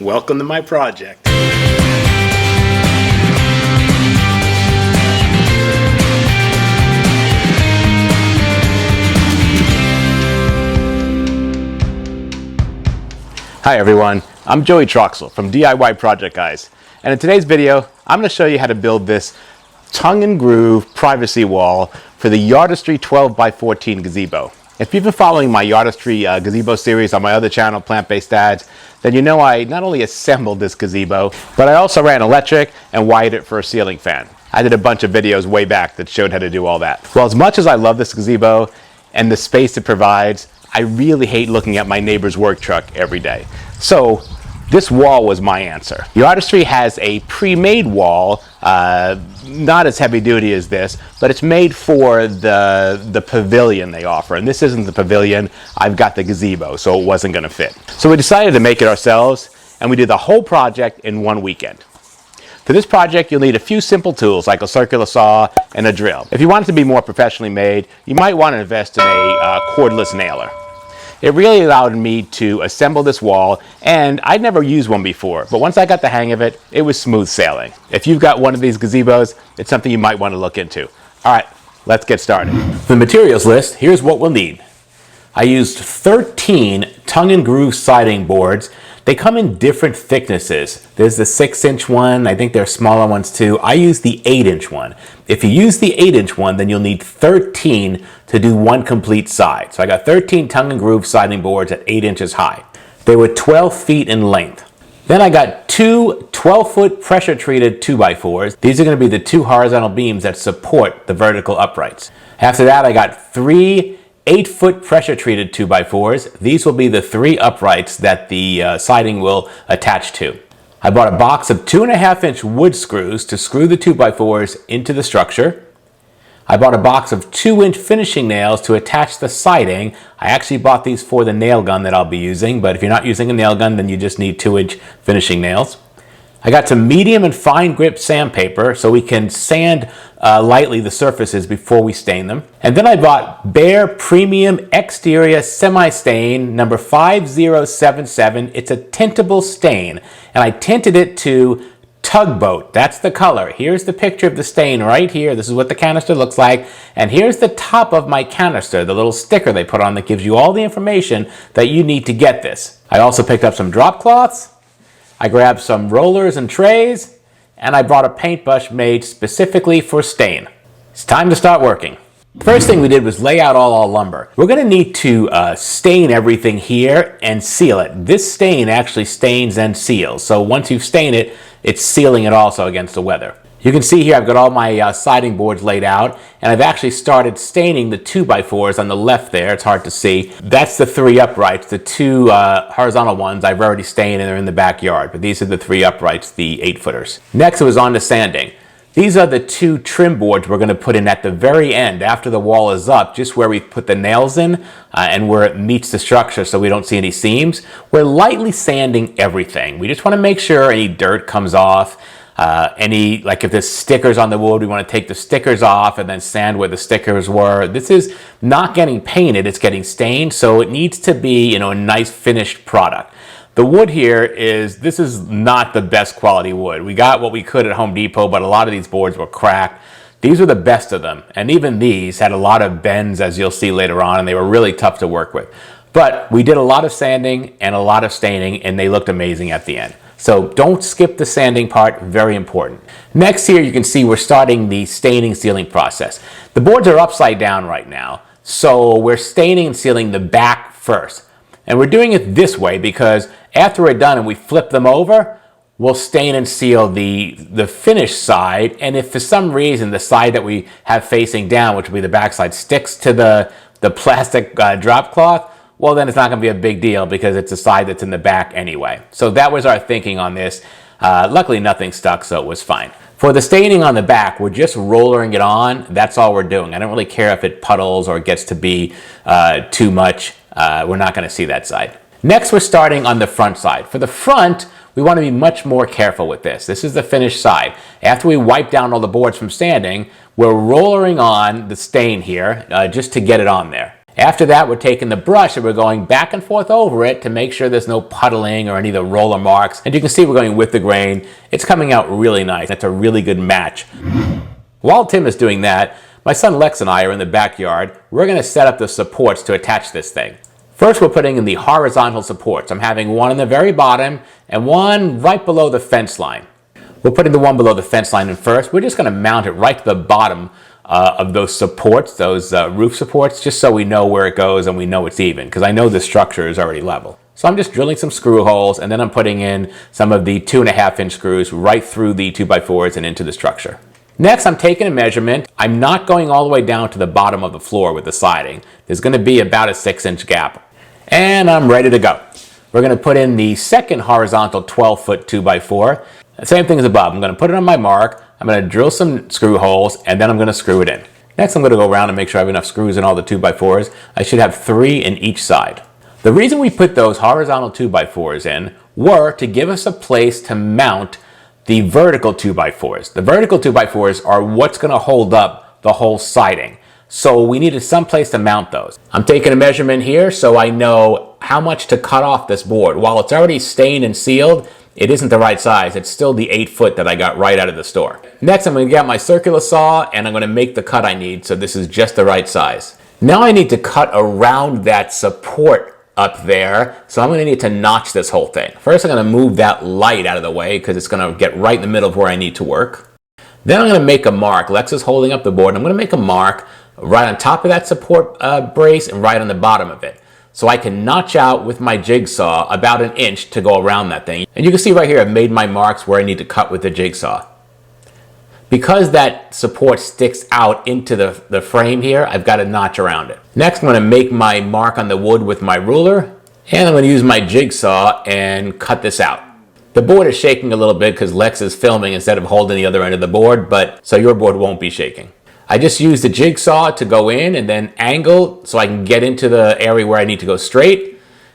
Welcome to my project. Hi everyone, I'm Joey Troxel from DIY Project Guys, and in today's video I'm going to show you how to build this tongue and groove privacy wall for the Yardistry 12x14 Gazebo. If you've been following my Yardistry Gazebo series on my other channel, Plant-Based Dads, then you know I not only assembled this gazebo, but I also ran electric and wired it for a ceiling fan. I did a bunch of videos way back that showed how to do all that. Well, as much as I love this gazebo and the space it provides, I really hate looking at my neighbor's work truck every day. So this wall was my answer. Yardistry has a pre-made wall, not as heavy duty as this, but it's made for the pavilion they offer. And this isn't the pavilion, I've got the gazebo, so it wasn't gonna fit. So we decided to make it ourselves, and we did the whole project in one weekend. For this project, you'll need a few simple tools like a circular saw and a drill. If you want it to be more professionally made, you might want to invest in a cordless nailer. It really allowed me to assemble this wall, and I'd never used one before, but once I got the hang of it, it was smooth sailing. If you've got one of these gazebos, it's something you might want to look into. All right, let's get started. For the materials list, here's what we'll need. I used 13 tongue and groove siding boards. They come in different thicknesses. There's the 6-inch one, I think there are smaller ones too. I used the 8-inch one. If you use the 8-inch one, then you'll need 13 to do one complete side. So I got 13 tongue and groove siding boards at 8 inches high. They were 12 feet in length. Then I got two 12-foot pressure-treated 2x4s. These are going to be the two horizontal beams that support the vertical uprights. After that, I got three 8-foot pressure-treated 2x4s. These will be the three uprights that the siding will attach to. I bought a box of 2.5-inch wood screws to screw the 2x4s into the structure. I bought a box of 2-inch finishing nails to attach the siding. I actually bought these for the nail gun that I'll be using, but if you're not using a nail gun, then you just need 2-inch finishing nails. I got some medium and fine grip sandpaper so we can sand lightly the surfaces before we stain them. And then I bought Behr Premium Exterior Semi-Stain number 5077. It's a tintable stain, and I tinted it to Tugboat. That's the color. Here's the picture of the stain right here. This is what the canister looks like. And here's the top of my canister, the little sticker they put on that gives you all the information that you need to get this. I also picked up some drop cloths. I grabbed some rollers and trays, and I brought a paintbrush made specifically for stain. It's time to start working. The first thing we did was lay out all our lumber. We're going to need to stain everything here and seal it. This stain actually stains and seals, so once you stain it, it's sealing it also against the weather. You can see here I've got all my siding boards laid out, and I've actually started staining the 2x4s on the left there. It's hard to see. That's the three uprights. The two horizontal ones I've already stained and they're in the backyard, but these are the three uprights, the 8-footers. Next it was on to sanding. These are the two trim boards we're going to put in at the very end after the wall is up, just where we put the nails in and where it meets the structure so we don't see any seams. We're lightly sanding everything. We just want to make sure any dirt comes off. Like if there's stickers on the wood, we want to take the stickers off and then sand where the stickers were. This is not getting painted, it's getting stained, so it needs to be, a nice finished product. The wood here this is not the best quality wood. We got what we could at Home Depot, but a lot of these boards were cracked. These are the best of them, and even these had a lot of bends, as you'll see later on, and they were really tough to work with. But we did a lot of sanding and a lot of staining, and they looked amazing at the end. So don't skip the sanding part, very important. Next here you can see we're starting the staining sealing process. The boards are upside down right now, so we're staining and sealing the back first. And we're doing it this way because after we're done and we flip them over, we'll stain and seal the finished side, and if for some reason the side that we have facing down, which will be the back side, sticks to the plastic drop cloth, well then it's not going to be a big deal because it's a side that's in the back anyway. So that was our thinking on this. Luckily nothing stuck, so it was fine. For the staining on the back, we're just rollering it on. That's all we're doing. I don't really care if it puddles or gets to be too much. We're not going to see that side. Next, we're starting on the front side. For the front, we want to be much more careful with this. This is the finished side. After we wipe down all the boards from sanding, we're rollering on the stain here just to get it on there. After that, we're taking the brush and we're going back and forth over it to make sure there's no puddling or any of the roller marks. And you can see we're going with the grain. It's coming out really nice. That's a really good match. While Tim is doing that, my son Lex and I are in the backyard. We're going to set up the supports to attach this thing. First, we're putting in the horizontal supports. I'm having one on the very bottom and one right below the fence line. We're putting the one below the fence line in first. We're just going to mount it right to the bottom of those supports, those roof supports, just so we know where it goes and we know it's even, because I know the structure is already level. So I'm just drilling some screw holes, and then I'm putting in some of the 2.5-inch screws right through the 2x4s and into the structure. Next, I'm taking a measurement. I'm not going all the way down to the bottom of the floor with the siding. There's going to be about a 6-inch gap. And I'm ready to go. We're going to put in the second horizontal 12-foot 2x4. Same thing as above. I'm going to put it on my mark. I'm going to drill some screw holes, and then I'm going to screw it in. Next, I'm going to go around and make sure I have enough screws in all the 2x4s. I should have 3 in each side. The reason we put those horizontal 2x4s in were to give us a place to mount the vertical 2x4s. The vertical 2x4s are what's going to hold up the whole siding. So we needed some place to mount those. I'm taking a measurement here so I know how much to cut off this board. While it's already stained and sealed, it isn't the right size. It's still the 8-foot that I got right out of the store. Next, I'm going to get my circular saw and I'm going to make the cut I need, so this is just the right size. Now I need to cut around that support up there, so I'm going to need to notch this whole thing. First, I'm going to move that light out of the way because it's going to get right in the middle of where I need to work. Then I'm going to make a mark. Lex is holding up the board. I'm going to make a mark right on top of that support brace and right on the bottom of it. So I can notch out with my jigsaw about 1 inch to go around that thing. And you can see right here I've made my marks where I need to cut with the jigsaw. Because that support sticks out into the frame here, I've got a notch around it. Next, I'm going to make my mark on the wood with my ruler, and I'm going to use my jigsaw and cut this out. The board is shaking a little bit because Lex is filming instead of holding the other end of the board, but so your board won't be shaking. I just used the jigsaw to go in and then angle so I can get into the area where I need to go straight.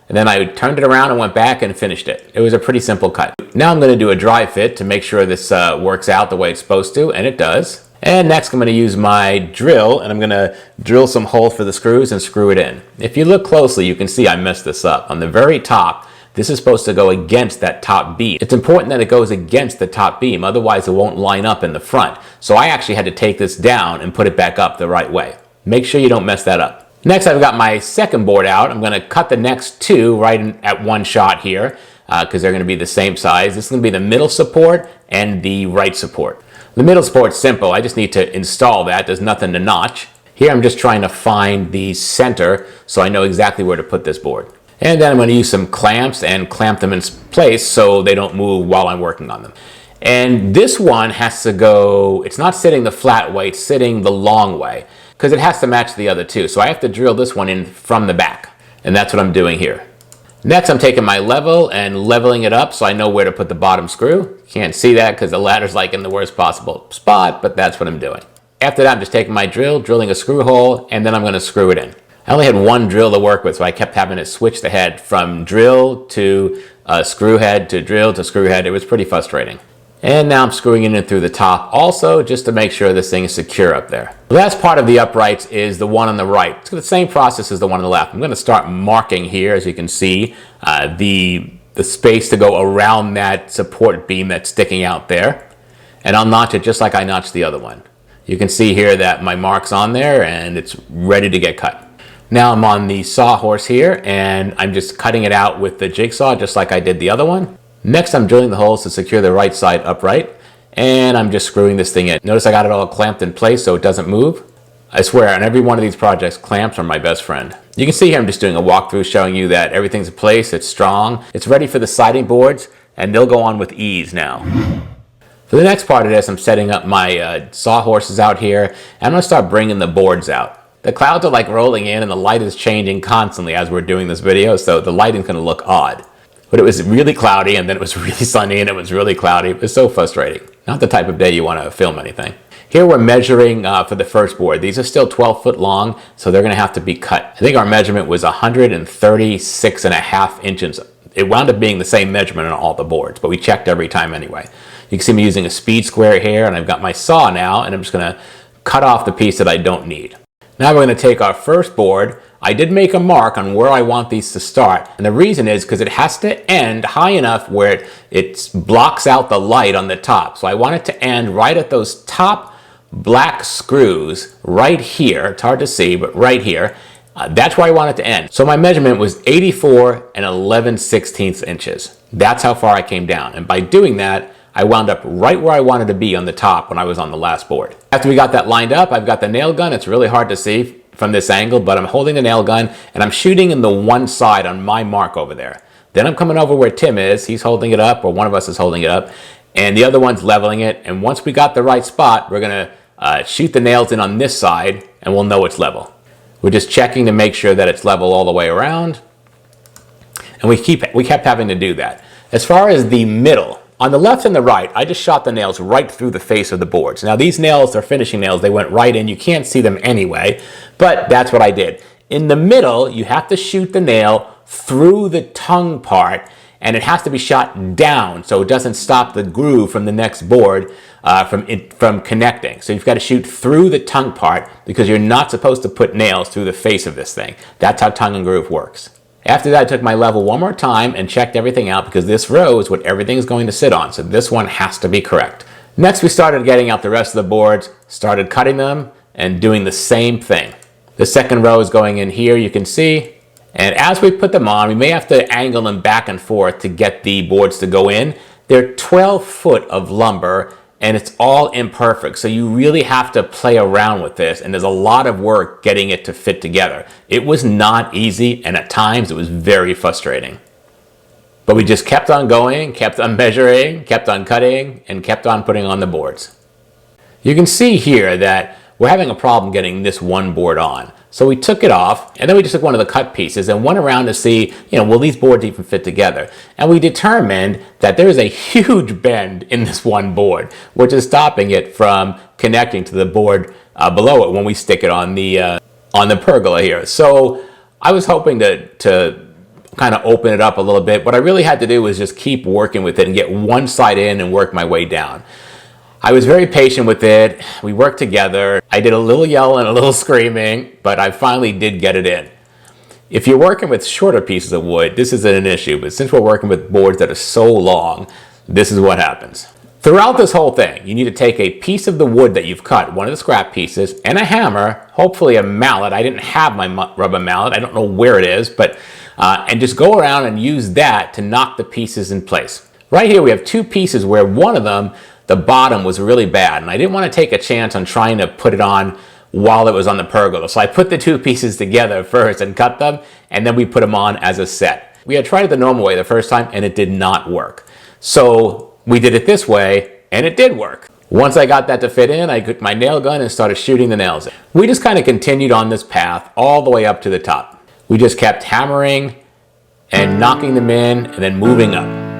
And then I turned it around and went back and finished it. It was a pretty simple cut. Now I'm going to do a dry fit to make sure this works out the way it's supposed to, and it does. And next I'm going to use my drill, and I'm going to drill some holes for the screws and screw it in. If you look closely, you can see I messed this up. On the very top, this is supposed to go against that top beam. It's important that it goes against the top beam, otherwise it won't line up in the front. So I actually had to take this down and put it back up the right way. Make sure you don't mess that up. Next, I've got my second board out. I'm going to cut the next 2 right at one shot here because they're going to be the same size. This is going to be the middle support and the right support. The middle support's simple. I just need to install that. There's nothing to notch. Here I'm just trying to find the center so I know exactly where to put this board. And then I'm going to use some clamps and clamp them in place so they don't move while I'm working on them. And this one has to go, it's not sitting the flat way, it's sitting the long way because it has to match the other 2. So I have to drill this one in from the back. And that's what I'm doing here. Next, I'm taking my level and leveling it up so I know where to put the bottom screw. Can't see that because the ladder's like in the worst possible spot, but that's what I'm doing. After that, I'm just taking my drill, drilling a screw hole, and then I'm going to screw it in. I only had one drill to work with, so I kept having to switch the head from drill to screw head to drill to screw head. It was pretty frustrating. And now I'm screwing it in through the top also, just to make sure this thing is secure up there. The last part of the uprights is the one on the right. It's the same process as the one on the left. I'm going to start marking here, as you can see, the space to go around that support beam that's sticking out there. And I'll notch it just like I notched the other one. You can see here that my mark's on there and it's ready to get cut. Now I'm on the sawhorse here and I'm just cutting it out with the jigsaw just like I did the other one. Next, I'm drilling the holes to secure the right side upright, and I'm just screwing this thing in. Notice I got it all clamped in place so it doesn't move. I swear, on every one of these projects, clamps are my best friend. You can see here I'm just doing a walkthrough showing you that everything's in place, it's strong, it's ready for the siding boards, and they'll go on with ease now. For the next part of this, I'm setting up my sawhorses out here, and I'm going to start bringing the boards out. The clouds are like rolling in, and the light is changing constantly as we're doing this video, so the lighting's going to look odd. But it was really cloudy, and then it was really sunny, and it was really cloudy. It was so frustrating. Not the type of day you want to film anything. Here we're measuring for the first board. These are still 12 foot long, so they're going to have to be cut. I think our measurement was 136.5 inches. It wound up being the same measurement on all the boards, but we checked every time anyway. You can see me using a speed square here, and I've got my saw now, and I'm just going to cut off the piece that I don't need. Now we're going to take our first board. I did make a mark on where I want these to start. And the reason is because it has to end high enough where it blocks out the light on the top. So I want it to end right at those top black screws right here. It's hard to see, but right here. That's where I want it to end. So my measurement was 84 and 11/16 inches. That's how far I came down. And by doing that, I wound up right where I wanted to be on the top when I was on the last board. After we got that lined up, I've got the nail gun. It's really hard to see from this angle, but I'm holding the nail gun and I'm shooting in the one side on my mark over there. Then I'm coming over where Tim is. He's holding it up, or one of us is holding it up, and the other one's leveling it. And once we got the right spot, we're gonna shoot the nails in on this side and we'll know it's level. We're just checking to make sure that it's level all the way around. And we kept having to do that. As far as the middle, on the left and the right, I just shot the nails right through the face of the boards. Now these nails are finishing nails. They went right in. You can't see them anyway, but that's what I did. In the middle, you have to shoot the nail through the tongue part, and it has to be shot down so it doesn't stop the groove from the next board from connecting. So you've got to shoot through the tongue part because you're not supposed to put nails through the face of this thing. That's how tongue and groove works. After that, I took my level one more time and checked everything out because this row is what everything's going to sit on. So this one has to be correct. Next, we started getting out the rest of the boards, started cutting them and doing the same thing. The second row is going in here, you can see. And as we put them on, we may have to angle them back and forth to get the boards to go in. They're 12 foot of lumber and it's all imperfect. So you really have to play around with this, and there's a lot of work getting it to fit together. It was not easy, and at times it was very frustrating. But we just kept on going, kept on measuring, kept on cutting, and kept on putting on the boards. You can see here that we're having a problem getting this one board on. So we took it off, and then we just took one of the cut pieces and went around to see, will these boards even fit together? And we determined that there is a huge bend in this one board, which is stopping it from connecting to the board below it when we stick it on the pergola here. So I was hoping to kind of open it up a little bit. What I really had to do was just keep working with it and get one side in and work my way down. I was very patient with it. We worked together. I did a little yelling, a little screaming, but I finally did get it in. If you're working with shorter pieces of wood, this isn't an issue, but since we're working with boards that are so long, this is what happens. Throughout this whole thing, you need to take a piece of the wood that you've cut, one of the scrap pieces, and a hammer, hopefully a mallet. I didn't have my rubber mallet. I don't know where it is, but and just go around and use that to knock the pieces in place. Right here, we have two pieces where one of them, the bottom was really bad, and I didn't want to take a chance on trying to put it on while it was on the pergola. So I put the two pieces together first and cut them, and then we put them on as a set. We had tried it the normal way the first time, and it did not work. So we did it this way, and it did work. Once I got that to fit in, I took my nail gun and started shooting the nails in. We just kind of continued on this path all the way up to the top. We just kept hammering and knocking them in and then moving up.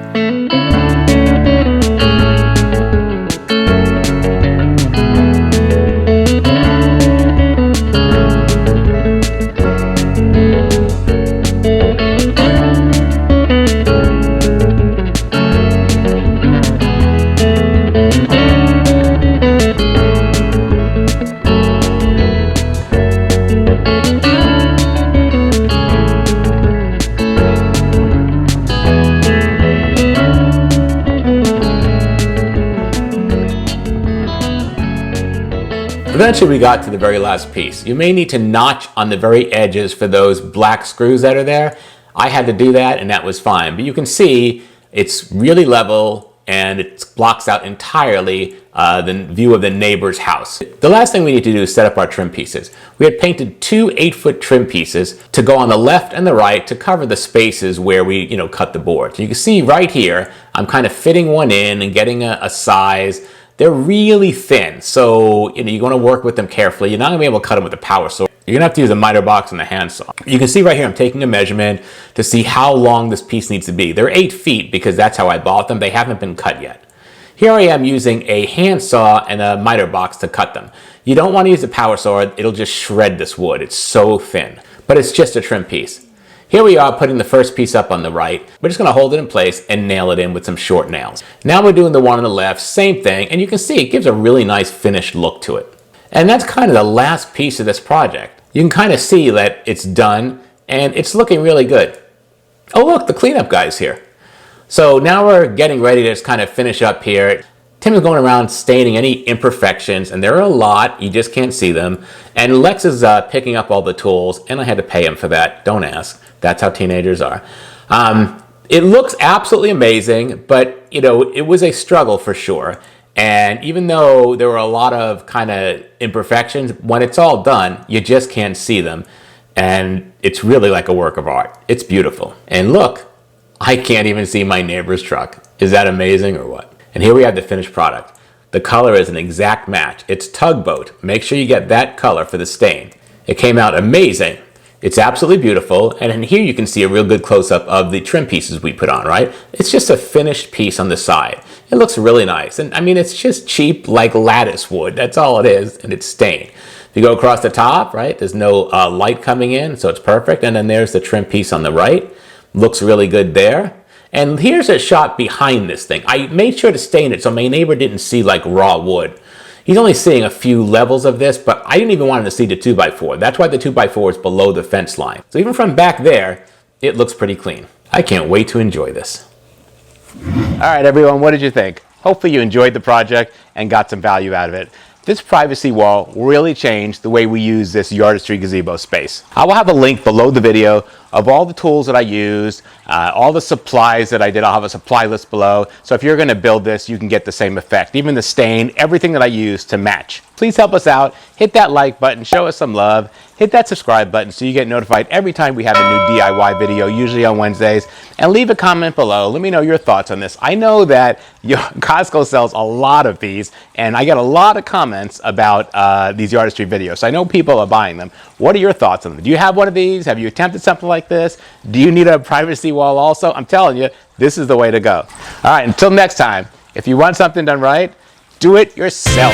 Eventually we got to the very last piece. You may need to notch on the very edges for those black screws that are there. I had to do that and that was fine. But you can see it's really level and it blocks out entirely the view of the neighbor's house. The last thing we need to do is set up our trim pieces. We had painted two 8-foot trim pieces to go on the left and the right to cover the spaces where we cut the board. So you can see right here, I'm kind of fitting one in and getting a size. They're really thin, so you're going to work with them carefully. You're not going to be able to cut them with a power saw. You're going to have to use a miter box and a handsaw. You can see right here I'm taking a measurement to see how long this piece needs to be. They're 8 feet because that's how I bought them. They haven't been cut yet. Here I am using a handsaw and a miter box to cut them. You don't want to use a power saw. It'll just shred this wood. It's so thin, but it's just a trim piece. Here we are putting the first piece up on the right. We're just going to hold it in place and nail it in with some short nails. Now we're doing the one on the left, same thing, and you can see it gives a really nice finished look to it. And that's kind of the last piece of this project. you can kind of see that it's done and it's looking really good. Oh look, the cleanup guy's here. So now we're getting ready to just kind of finish up here. Tim is going around staining any imperfections, and there are a lot, you just can't see them. And Lex is picking up all the tools, and I had to pay him for that. Don't ask. That's how teenagers are. It looks absolutely amazing, but you know, it was a struggle for sure. And even though there were a lot of kind of imperfections, when it's all done, you just can't see them. And it's really like a work of art. It's beautiful. And look, I can't even see my neighbor's truck. Is that amazing or what? And here we have the finished product. The color is an exact match. It's tugboat. Make sure you get that color for the stain. It came out amazing. It's absolutely beautiful. And in here you can see a real good close-up of the trim pieces we put on, right? It's just a finished piece on the side. It looks really nice. And I mean, it's just cheap like lattice wood. That's all it is. And it's stained. If you go across the top, right, there's no light coming in, so it's perfect. And then there's the trim piece on the right. Looks really good there. And here's a shot behind this thing. I made sure to stain it so my neighbor didn't see like raw wood. He's only seeing a few levels of this, but I didn't even want him to see the 2x4. That's why the 2x4 is below the fence line. So even from back there, it looks pretty clean. I can't wait to enjoy this. All right, everyone, what did you think? Hopefully you enjoyed the project and got some value out of it. This privacy wall really changed the way we use this Yardistry Gazebo space. I will have a link below the video of all the tools that I used, all the supplies that I did. I'll have a supply list below. So if you're going to build this, you can get the same effect. Even the stain, everything that I used to match. Please help us out. Hit that like button, show us some love. Hit that subscribe button so you get notified every time we have a new DIY video, usually on Wednesdays. And leave a comment below. Let me know your thoughts on this. I know that Costco sells a lot of these, and I get a lot of comments about these Yardistry videos. So I know people are buying them. What are your thoughts on them? Do you have one of these? Have you attempted something like this? Do you need a privacy wall also? I'm telling you, this is the way to go. All right, until next time, if you want something done right, do it yourself.